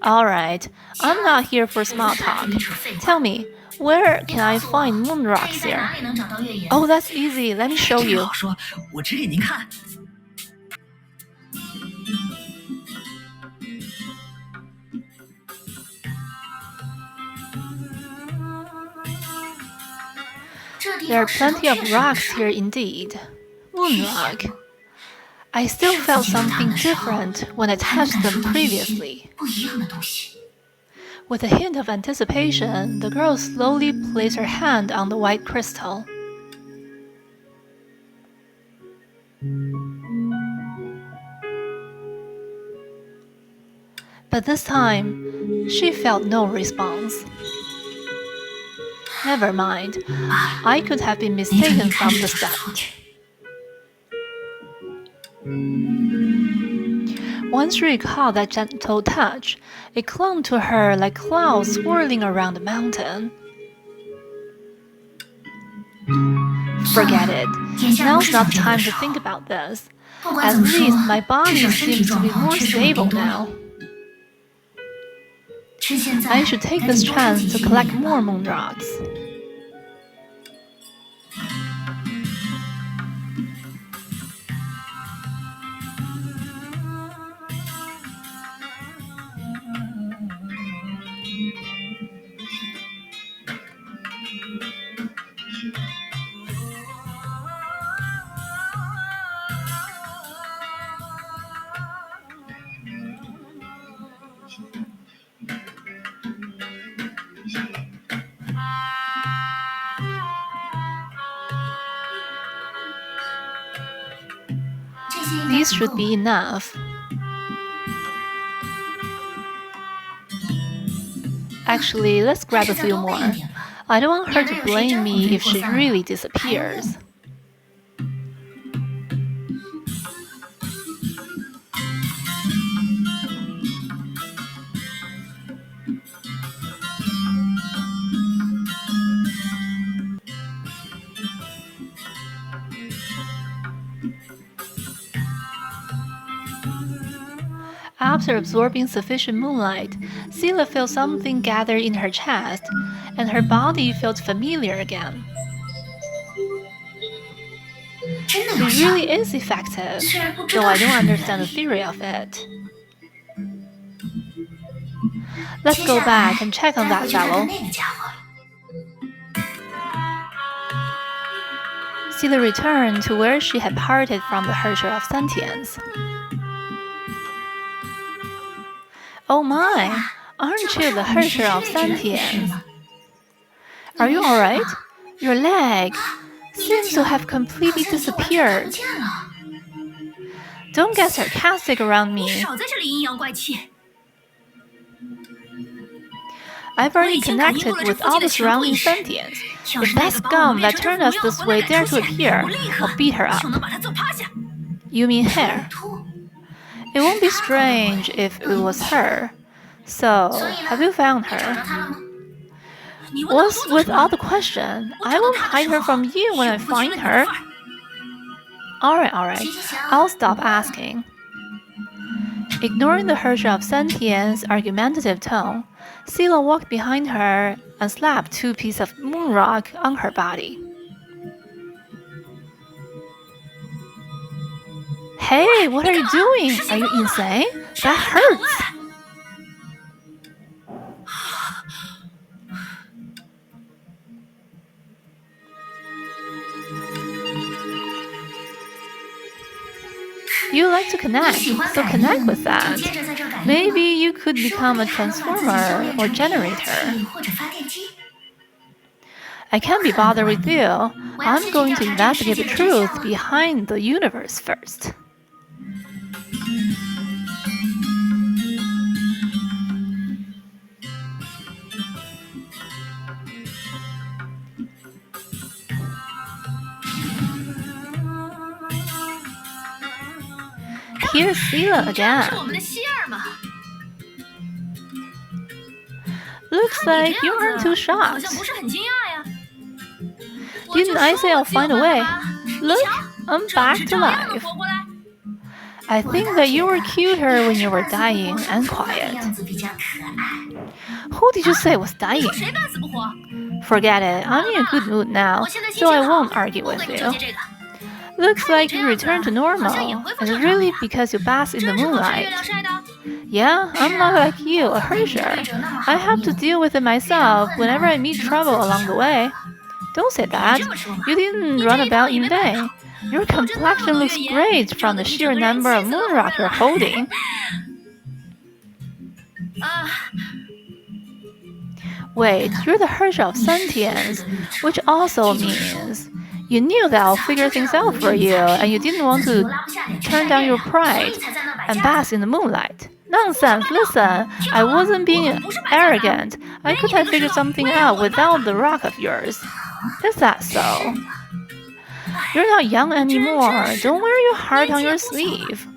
All right, I'm not here for small talk. Tell me, where can I find moon rocks here? Oh, that's easy. Let me show you. There are plenty of rocks here indeed. Moon rock. I still felt something different when I touched them previously. With a hint of anticipation, the girl slowly placed her hand on the white crystal. But this time, she felt no response. Never mind, I could have been mistaken from the start. Once she recalled that gentle touch, it clung to her like clouds swirling around the mountain. Forget it. Now's not the time to think about this. At least my body seems to be more stable now. I should take this chance to collect more moon rocks. These should be enough. Actually, let's grab a few more. I don't want her to blame me if she really disappears. After absorbing sufficient moonlight, Sila felt something gather in her chest, and her body felt familiar again. It really is effective, though I don't understand the theory of it. Let's go back and check on that fellow. Sila returned to where she had parted from the Herrscher of Sentience. Oh my, aren't you the Herrscher of Sentience? Are you alright? Your leg seems to have completely disappeared. Don't get sarcastic around me. I've already connected with all the surrounding sentients. If that scum that turned us this way dare to appear, I'll beat her up. You mean her? It won't be strange if it was her. So, have you found her? What's with all the question? I won't hide her from you when I find her. Alright, I'll stop asking. Ignoring the Herrscher of Sentience's argumentative tone, Sila walked behind her and slapped 2 pieces of moon rock on her body. Hey, what are you doing? Are you insane? That hurts! You like to connect, so connect with that. Maybe you could become a transformer or generator. I can't be bothered with you. I'm going to investigate the truth behind the universe first. Here's Sila again. Looks like you aren't too shocked. Didn't I say I'll find a way? Look, I'm back to life. I think that you were cuter when you were dying and quiet. Who did you say was dying? Forget it, I'm in a good mood now, so I won't argue with you. Looks like you returned to normal, and really because you bask in the moonlight. Yeah, I'm not like you, a herdscher. I have to deal with it myself whenever I meet trouble along the way. Don't say that. You didn't run about in vain. Your complexion looks great from the sheer number of moon rock you're holding. Wait, you're the herdscher of sentience, which also means you knew that I'll figure things out for you, and you didn't want to turn down your pride and bask in the moonlight. Nonsense, listen, I wasn't being arrogant. I could have figured something out without the rock of yours. Is that so? You're not young anymore. Don't wear your heart on your sleeve.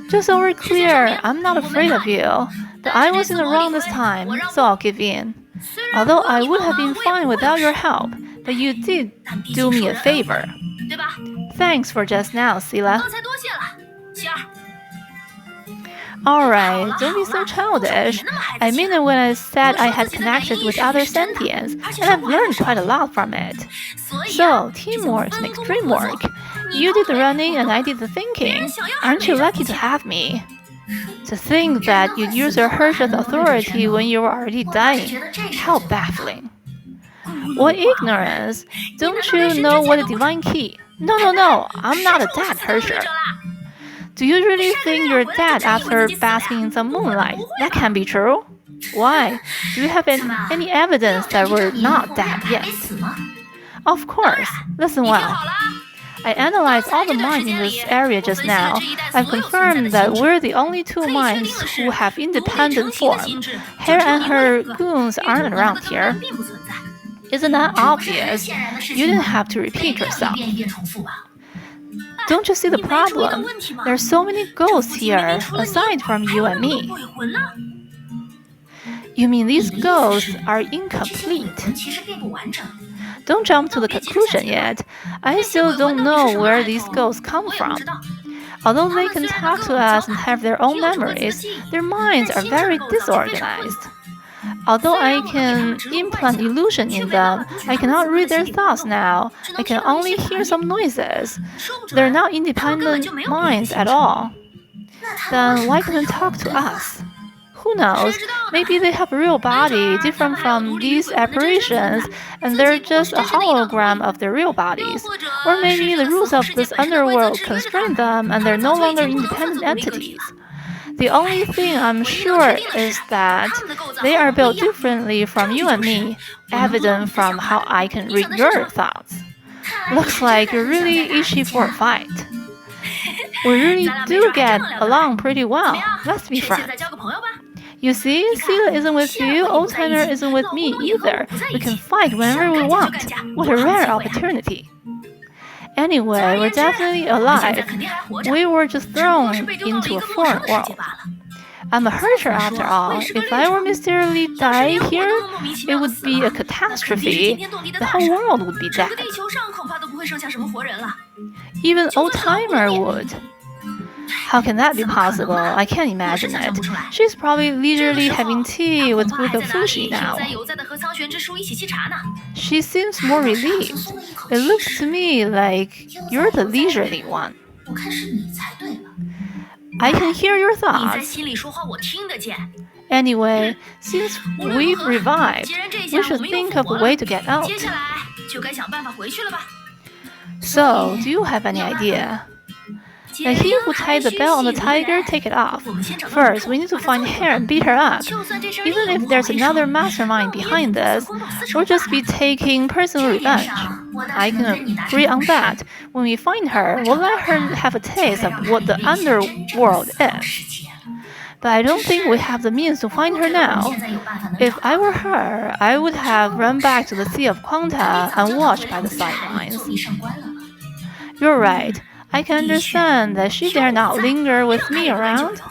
Just so we're clear, I'm not afraid of you. But I was in the wrong this time, so I'll give in. Although I would have been fine without your help, but you did do me a favor. Thanks for just now, Sila. Alright, don't be so childish. I mean it when I said I had connected with other sentients, and I've learned quite a lot from it. So, teamwork makes dream work. You did the running and I did the thinking. Aren't you lucky to have me? To think that you'd use your herdscher's authority when you were already dying. How baffling. What ignorance! Don't you know what a divine key? No, I'm not a dead herdscher. Do you really think you're dead after basking in some moonlight? That can't be true. Why? Do you have any evidence that we're not dead yet? Of course. Listen well. I analyzed all the mines in this area just now. I've confirmed that we're the only two mines who have independent form. Hare and her goons aren't around here. Isn't that obvious? You didn't have to repeat yourself. Don't you see the problem? There are so many ghosts here, aside from you and me. You mean these ghosts are incomplete? Don't jump to the conclusion yet. I still don't know where these ghosts come from. Although they can talk to us and have their own memories, their minds are very disorganized. Although I can implant illusion in them, I cannot read their thoughts now. I can only hear some noises. They're not independent minds at all. Then why can't they talk to us? Who knows? Maybe they have a real body different from these apparitions, and they're just a hologram of their real bodies. Or maybe the rules of this underworld constrain them, and they're no longer independent entities. The only thing I'm sure is that they are built differently from you and me, evident from how I can read your thoughts. Looks like you're really itchy for a fight. We really do get along pretty well. Let's be friends. You see, Sila isn't with you, Old-timer isn't with me either. We can fight whenever we want. What a rare opportunity. Anyway, we're definitely alive. We were just thrown into a foreign world. I'm a herdscher after all. If I were mysteriously die here, it would be a catastrophe. The whole world would be dead. Even Old-timer would. How can that be possible? I can't imagine it. She's probably leisurely having tea with Fushi now. She seems more relieved. It looks to me like you're the leisurely one. I can hear your thoughts. Anyway, since we've revived, we should think of a way to get out. So, do you have any idea? Let he who tied the bell on the tiger take it off. First, we need to find Hare and beat her up. Even if there's another mastermind behind this, we'll just be taking personal revenge. I can agree on that. When we find her, we'll let her have a taste of what the underworld is. But I don't think we have the means to find her now. If I were her, I would have run back to the Sea of Quanta and watched by the sidelines. You're right. I can understand that she dare not linger with me around.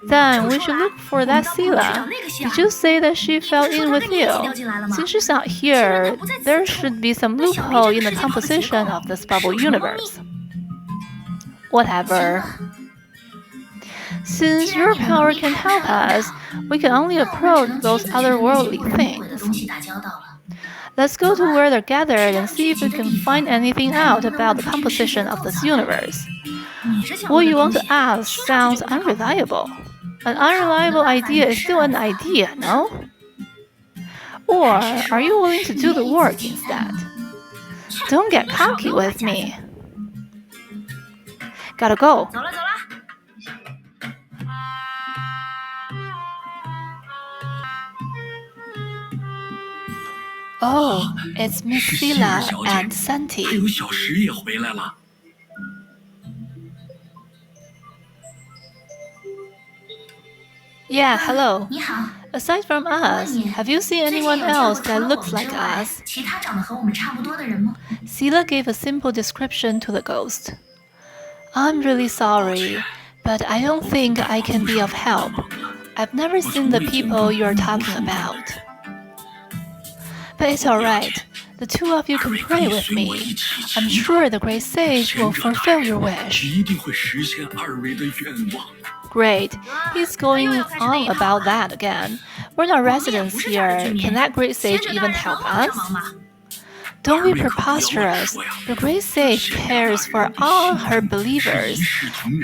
Then we should look for that Sila. Did you say that she fell in with you? Since she's not here, there should be some loophole in the composition of this bubble universe. Whatever. Since your power can help us, we can only approach those otherworldly things. Let's go to where they're gathered and see if we can find anything out about the composition of this universe. What you want to ask sounds unreliable. An unreliable idea is still an idea, no? Or are you willing to do the work instead? Don't get cocky with me. Gotta go. Oh, it's Miss Sila and Santi. Yeah, hello. Aside from us, have you seen anyone else that looks like us? Sila gave a simple description to the ghost. I'm really sorry, but I don't think I can be of help. I've never seen the people you're talking about. But it's alright. The two of you can pray with me. I'm sure the great sage will fulfill your wish. Great. He's going on about that again. We're not residents here. Can that great sage even help us? Don't be preposterous. The great sage cares for all her believers,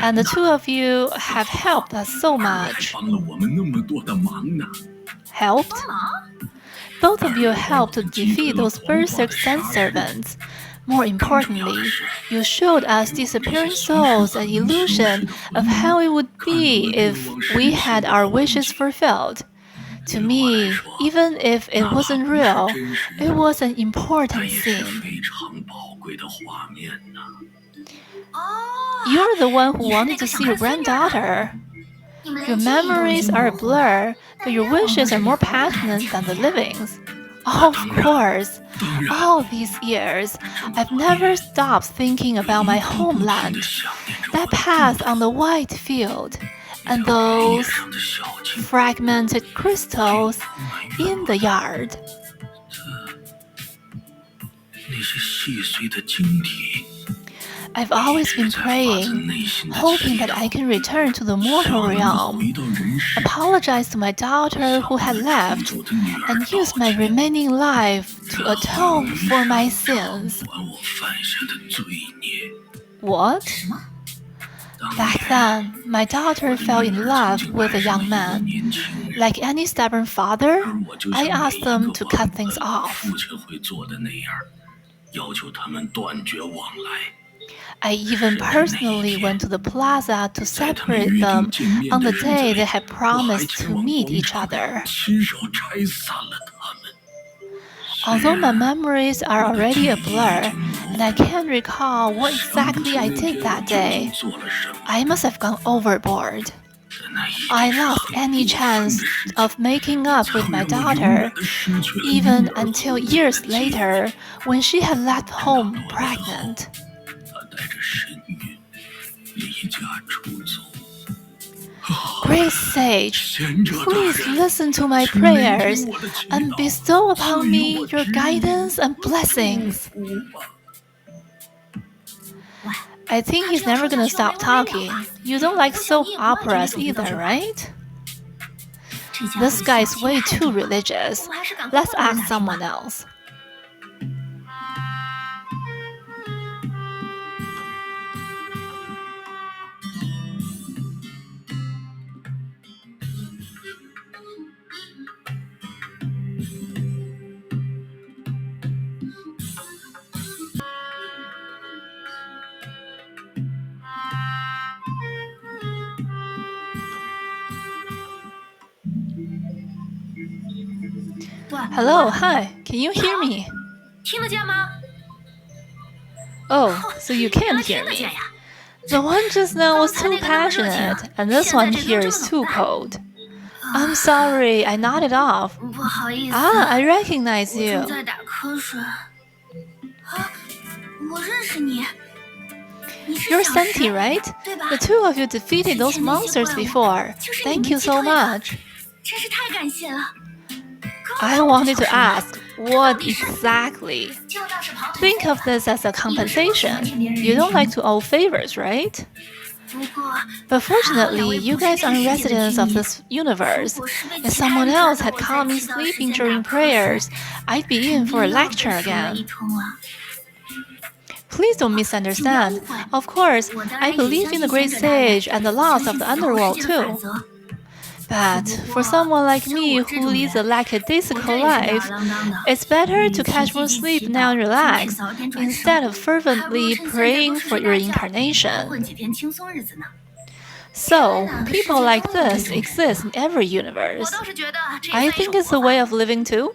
and the two of you have helped us so much. Helped? Both of you helped to defeat those berserk sand servants. More importantly, you showed us disappearing souls an illusion of how it would be if we had our wishes fulfilled. To me, even if it wasn't real, it was an important scene. You're the one who wanted to see your granddaughter. Your memories are a blur, but your wishes are more passionate than the living's. Of course. All these years, I've never stopped thinking about my homeland, that path on the white field, and those fragmented crystals in the yard. I've always been praying, hoping that I can return to the mortal realm, apologize to my daughter who had left, and use my remaining life to atone for my sins. What? Back then, my daughter fell in love with a young man. Like any stubborn father, I asked them to cut things off. I even personally went to the plaza to separate them on the day they had promised to meet each other. Although my memories are already a blur, and I can't recall what exactly I did that day, I must have gone overboard. I lost any chance of making up with my daughter, even until years later when she had left home pregnant. Great Sage, please listen to my prayers and bestow upon me your guidance and blessings. I think he's never gonna stop talking. You don't like soap operas either, right? This guy's way too religious. Let's ask someone else. Hello, hi, can you hear me? Oh, so you can't hear me. The one just now was too passionate, and this one here is too cold. I'm sorry, I nodded off. Ah, I recognize you. You're Santi, right? The two of you defeated those monsters before. Thank you so much. I wanted to ask, what exactly? Think of this as a compensation. You don't like to owe favors, right? But fortunately, you guys aren't residents of this universe. If someone else had caught me sleeping during prayers, I'd be in for a lecture again. Please don't misunderstand. Of course, I believe in the great sage and the laws of the underworld too. But for someone like me who leads a lackadaisical life, it's better to catch more sleep now and relax, instead of fervently praying for reincarnation. So, people like this exist in every universe. I think it's a way of living too.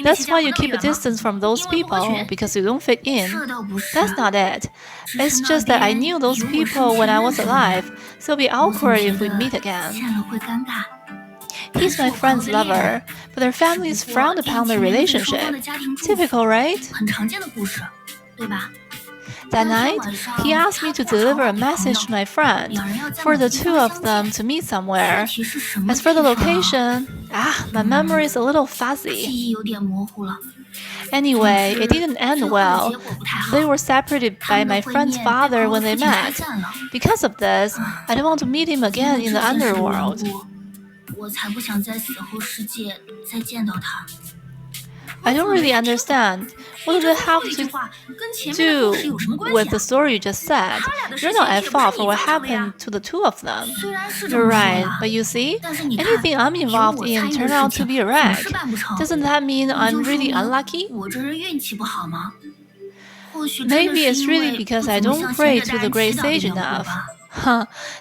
That's why you keep a distance from those people, because you don't fit in. That's not it. It's just that I knew those people when I was alive, so it'd be awkward if we meet again. He's my friend's lover, but their families frowned upon the relationship. Typical, right? That night, he asked me to deliver a message to my friend, for the two of them to meet somewhere. As for the location, my memory is a little fuzzy. Anyway, it didn't end well. They were separated by my friend's father when they met. Because of this, I don't want to meet him again in the underworld. I don't really understand. What does it have to do with the story you just said? You're not at fault for what happened to the two of them. You're right, but you see, anything I'm involved in turned out to be a wreck. Doesn't that mean I'm really unlucky? Maybe it's really because I don't pray to the great sage enough.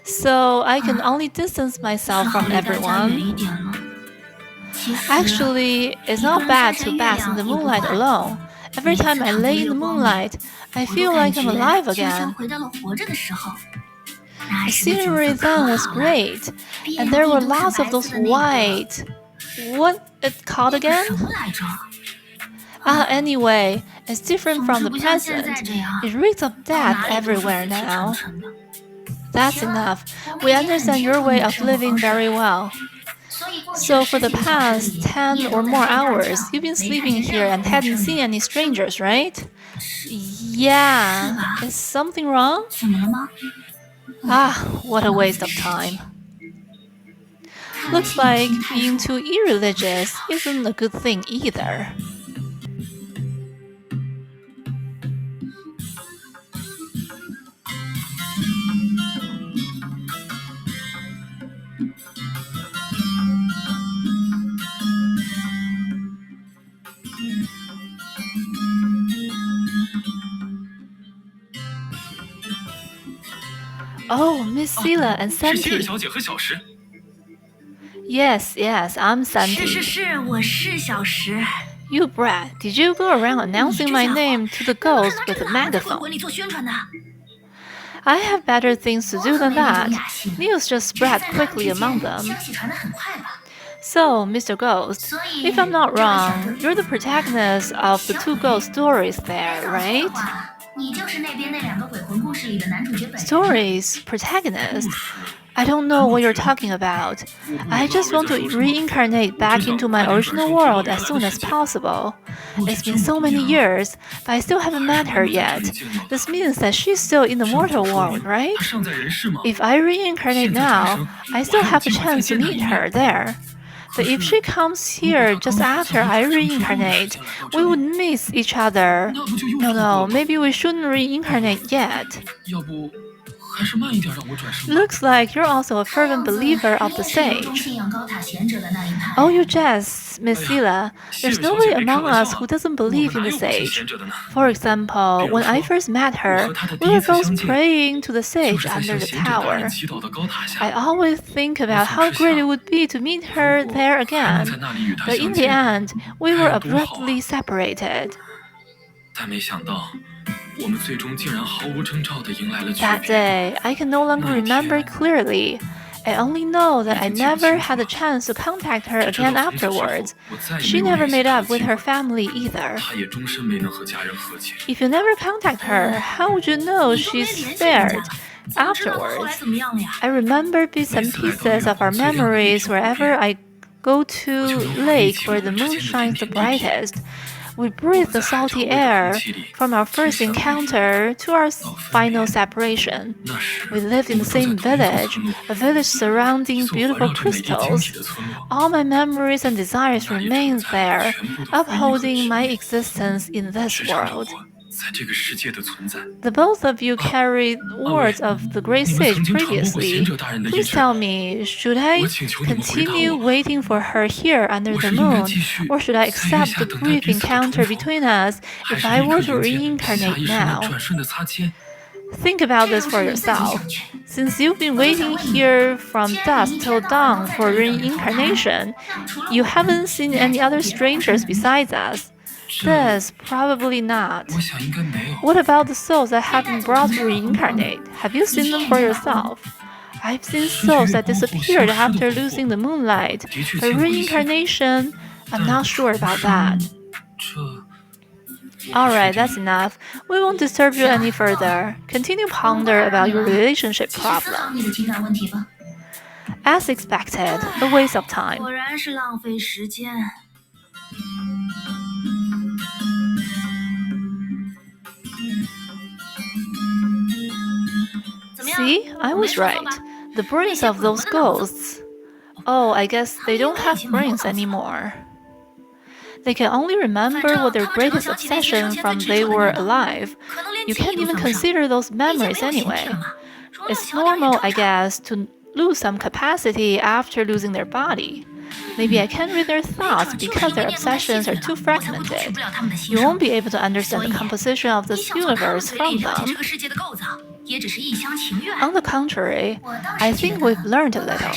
So I can only distance myself from everyone. Actually, it's not bad to bask in the moonlight alone. Every time I lay in the moonlight, I feel like I'm alive again. The scenery then was great, and there were lots of those white... What it called again? Anyway, it's different from the present. It reeks of death everywhere now. That's enough. We understand your way of living very well. So for the past 10 or more hours, you've been sleeping here and hadn't seen any strangers, right? Yeah. Is something wrong? What a waste of time. Looks like being too irreligious isn't a good thing either. Oh, Miss Sila and Santi. Yes, I'm Santi. You brat, did you go around announcing my name to the ghosts with a megaphone? I have better things to do than that. News just spread quickly among them. So, Mr. Ghost, if I'm not wrong, you're the protagonist of the two ghost stories there, right? Stories? Protagonist? I don't know what you're talking about. I just want to reincarnate back into my original world as soon as possible. It's been so many years, but I still haven't met her yet. This means that she's still in the mortal world, right? If I reincarnate now, I still have a chance to meet her there. But if she comes here just after I reincarnate, we would miss each other. No, maybe we shouldn't reincarnate yet. Looks like you're also a fervent believer of the sage. Oh, you jest, Miss Sila. There's nobody among us who doesn't believe in the sage. For example, when I first met her, we were both praying to the sage under the tower. I always think about how great it would be to meet her there again. But in the end, we were abruptly separated. That day, I can no longer remember clearly. I only know that I never had a chance to contact her again afterwards. She never made up with her family either. If you never contact her, how would you know she's fared afterwards? I remember bits and pieces of our memories wherever I go to lake where the moon shines the brightest. We breathed the salty air from our first encounter to our final separation. We lived in the same village, a village surrounding beautiful crystals. All my memories and desires remain there, upholding my existence in this world. The both of you carried words of the great sage previously. Please tell me, should I continue waiting for her here under the moon, or should I accept the brief encounter between us if I were to reincarnate now? Think about this for yourself. Since you've been waiting here from dusk till dawn for reincarnation, you haven't seen any other strangers besides us. This, probably not. What about the souls that have been brought to reincarnate? Have you seen them for yourself? I've seen souls that disappeared after losing the moonlight, but reincarnation, I'm not sure about that. Alright, that's enough. We won't disturb you any further. Continue ponder about your relationship problem. As expected, a waste of time. See, I was right. The brains of those ghosts. Oh, I guess they don't have brains anymore. They can only remember what their greatest obsession from they were alive. You can't even consider those memories anyway. It's normal, I guess, to lose some capacity after losing their body. Maybe I can't read their thoughts because their obsessions are too fragmented. You won't be able to understand the composition of this universe from them. On the contrary, I think we've learned a little.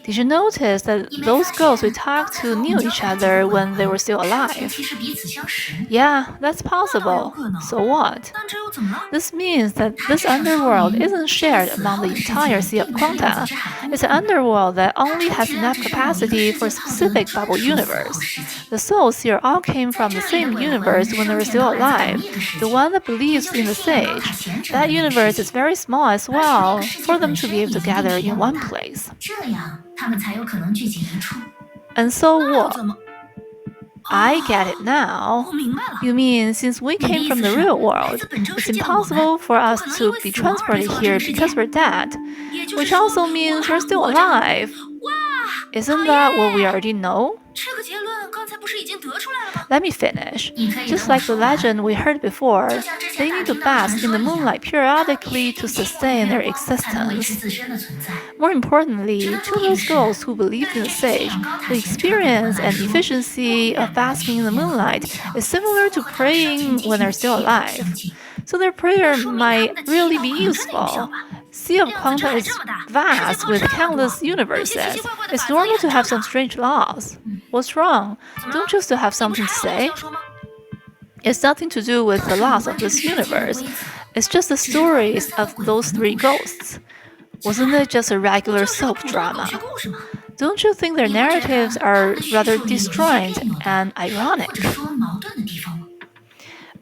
Did you notice that those ghosts we talked to knew each other when they were still alive? Yeah, that's possible. So what? This means that this underworld isn't shared among the entire Sea of Quanta. It's an underworld that only has enough capacity for a specific bubble universe. The souls here all came from the same universe when they were still alive, the one that believes in the sage. That universe is very small as well, for them to be able to gather in one place. And so what? I get it now. You mean since we came from the real world, it's impossible for us to be transported here because we're dead, which also means we're still alive. Isn't that what we already know? Let me finish. Just like the legend we heard before, they need to bask in the moonlight periodically to sustain their existence. More importantly, to those ghosts who believe in the sage, the experience and efficiency of basking in the moonlight is similar to praying when they're still alive. So their prayer might really be useful. Sea of Quanta is vast with countless universes. It's normal to have some strange laws. What's wrong? Don't you still have something to say? It's nothing to do with the laws of this universe. It's just the stories of those three ghosts. Wasn't it just a regular soap drama? Don't you think their narratives are rather disjointed and ironic?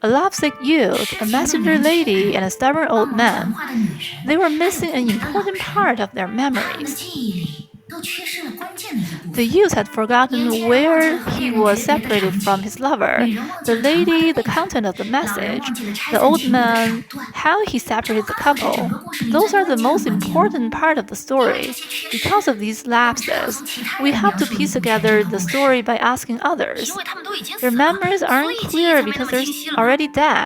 A lovesick youth, a messenger lady, and a stubborn old man. They were missing an important part of their memories. The youth had forgotten where he was separated from his lover, the lady, the content of the message, the old man, how he separated the couple. Those are the most important part of the story. Because of these lapses, we have to piece together the story by asking others. Their memories aren't clear because they're already dead.